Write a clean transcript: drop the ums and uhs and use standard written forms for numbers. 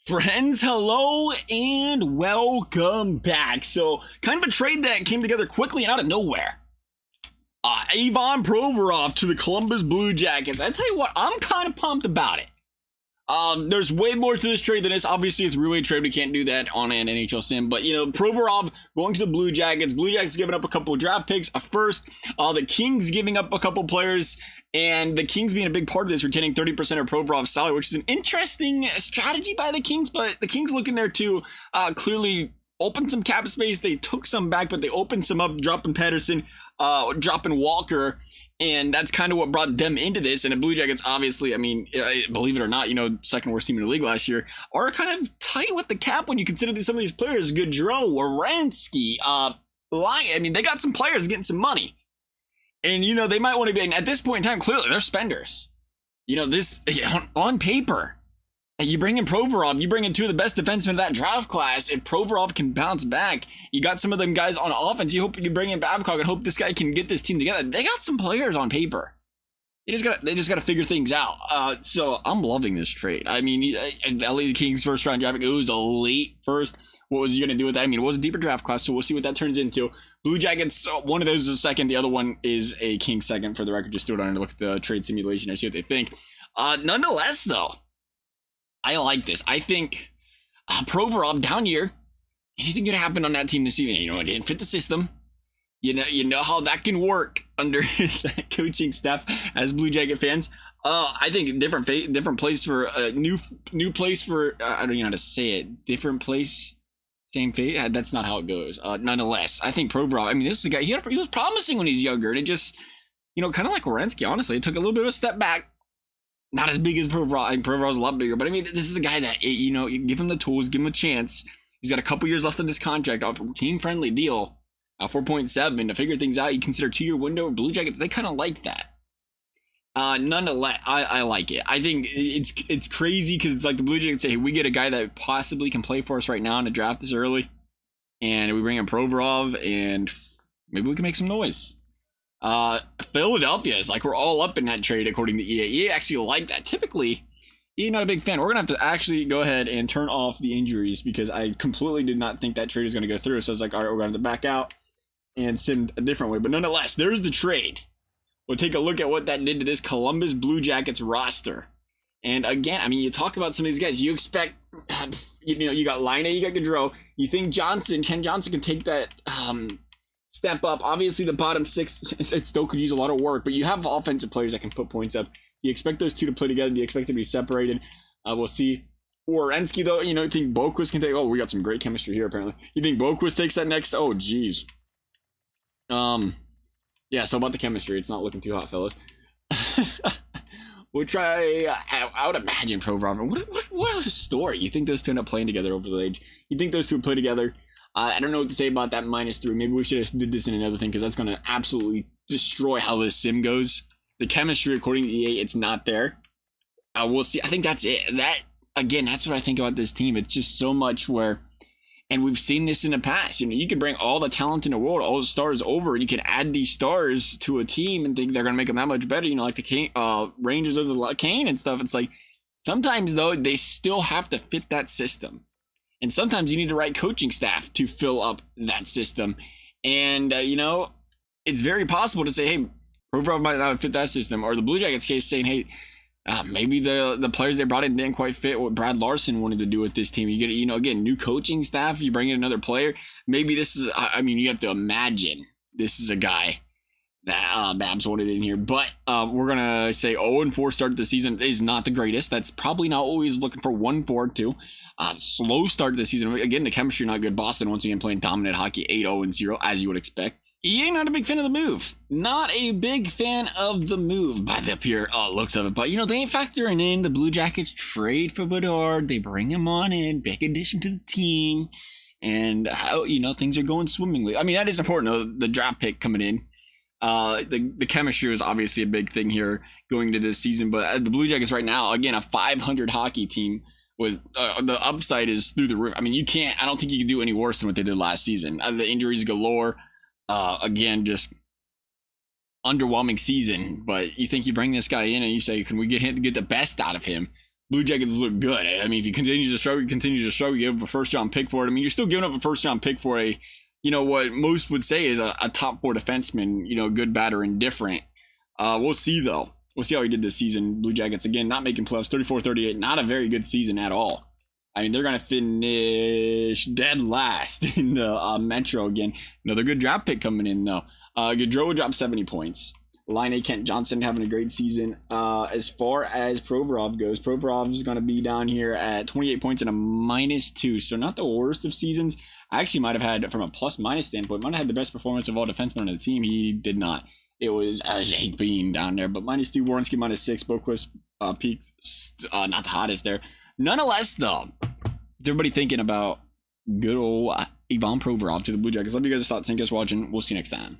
Friends, hello and welcome back. So, kind of a trade that came together quickly and out of nowhere. Ivan Provorov to the Columbus Blue Jackets. I tell you what, I'm kind of pumped about it. There's way more to this trade than this. Obviously, it's a three-way trade. We can't do that on an NHL sim. But, Provorov going to the Blue Jackets. Blue Jackets giving up a couple of draft picks, a first. The Kings giving up a couple players. And the Kings being a big part of this, retaining 30% of Provorov's salary, which is an interesting strategy by the Kings. But the Kings looking there to clearly open some cap space. They took some back, but they opened some up, dropping Patterson, dropping Walker. And that's kind of what brought them into this. And the Blue Jackets, obviously, I mean, believe it or not, second worst team in the league last year, are kind of tight with the cap when you consider that some of these players, Gaudreau, Werenski, Lyon. I mean, they got some players getting some money. And, they might want to be, at this point in time, clearly, they're spenders. This, on paper, you bring in Provorov, you bring in two of the best defensemen of that draft class. If Provorov can bounce back, you got some of them guys on offense. You hope you bring in Babcock and hope this guy can get this team together. They got some players on paper. They just got to figure things out. So I'm loving this trade. I mean, LA Kings first round draft pick, it was a late first. What was you going to do with that? I mean, it was a deeper draft class, so we'll see what that turns into. Blue Jackets, one of those is a second. The other one is a Kings second, for the record. Just throw it on and look at the trade simulation and see what they think. Nonetheless, though, I like this. I think Provorov down year, anything could happen on that team this evening. It didn't fit the system. You know how that can work under that coaching staff as Blue Jacket fans. I think different place for a new place for I don't even know how to say it. Different place. Same fate. That's not how it goes. Nonetheless, I think Provorov. I mean, this is a guy. He was promising when he's younger, and it just, kind of like Werenski. Honestly, it took a little bit of a step back. Not as big as Provorov. I mean, Provorov's a lot bigger, but I mean, this is a guy that you give him the tools, give him a chance. He's got a couple years left on this contract off a team-friendly deal, 4.7 to figure things out. You consider 2-year window. Blue Jackets, they kind of like that. Nonetheless, I like it. I think it's crazy because it's like the Blue Jackets say, hey, we get a guy that possibly can play for us right now in the draft this early, and we bring in Provorov, and maybe we can make some noise. Philadelphia is like, we're all up in that trade according to EA. EA actually like that. Typically, EA not a big fan. We're gonna have to actually go ahead and turn off the injuries because I completely did not think that trade was gonna go through. So I was like, all right, we're gonna have to back out and send a different way. But nonetheless, there's the trade. We'll take a look at what that did to this Columbus Blue Jackets roster. And again, I mean, you talk about some of these guys. You expect, you got Laine, you got Gaudreau. You think Ken Johnson can take that step up. Obviously, the bottom six, it still could use a lot of work. But you have offensive players that can put points up. You expect those two to play together. You expect them to be separated. We'll see. Werenski, though, you think Boquist can take... Oh, we got some great chemistry here, apparently. You think Boquist takes that next... Oh, geez. Yeah, so about the chemistry, it's not looking too hot, fellas. We'll try. I would imagine Provorov. What a story! You think those two end up playing together over the age? You think those two play together? I don't know what to say about that -3. Maybe we should have did this in another thing because that's going to absolutely destroy how this sim goes. The chemistry, according to EA, it's not there. We'll see. I think that's it. That's what I think about this team. It's just so much where. And we've seen this in the past. You can bring all the talent in the world, all the stars over, and you can add these stars to a team and think they're going to make them that much better. Like the Rangers of the Kane and stuff. It's like sometimes, though, they still have to fit that system. And sometimes you need the right coaching staff to fill up that system. And, it's very possible to say, hey, Provorov might not fit that system. Or the Blue Jackets case saying, hey, maybe the players they brought in didn't quite fit what Brad Larson wanted to do with this team. You get, again, new coaching staff. You bring in another player. Maybe this is, you have to imagine this is a guy that Babs wanted in here. But we're going to say 0-4 start to the season is not the greatest. That's probably not what we was looking for. 1-4-2. Slow start to the season. Again, the chemistry not good. Boston once again playing dominant hockey, 8-0-0, as you would expect. EA not a big fan of the move. Not a big fan of the move by the pure looks of it. But, they ain't factoring in the Blue Jackets trade for Bedard. They bring him on in, big addition to the team. And how, things are going swimmingly. I mean, that is important, though, the draft pick coming in. The chemistry is obviously a big thing here going into this season. But the Blue Jackets right now, again, a 500 hockey team with the upside is through the roof. I mean, I don't think you can do any worse than what they did last season. The injuries galore. Again, just underwhelming season, but you think you bring this guy in and you say, can we get the best out of him? Blue Jackets look good. I mean, if he continues to struggle, you have a first-round pick for it. I mean, you're still giving up a first-round pick for a, what most would say is a top 4 defenseman, good, bad, or indifferent. We'll see, though. We'll see how he did this season. Blue Jackets, again, not making playoffs, 34-38, not a very good season at all. I mean, they're going to finish dead last in the Metro again. Another good draft pick coming in, though. Gaudreau dropped 70 points. Line Kent Johnson having a great season. As far as Provorov goes, Provorov is going to be down here at 28 points and a -2. So not the worst of seasons. I actually might have had, from a plus-minus standpoint, might have had the best performance of all defensemen on the team. He did not. It was Jake Bean down there. But -2, Warrenski -6, Boquist, Peaks, not the hottest there. Nonetheless, though, everybody thinking about good old Ivan Provorov to the Blue Jackets. Love you guys' thoughts. Thank you guys for watching. We'll see you next time.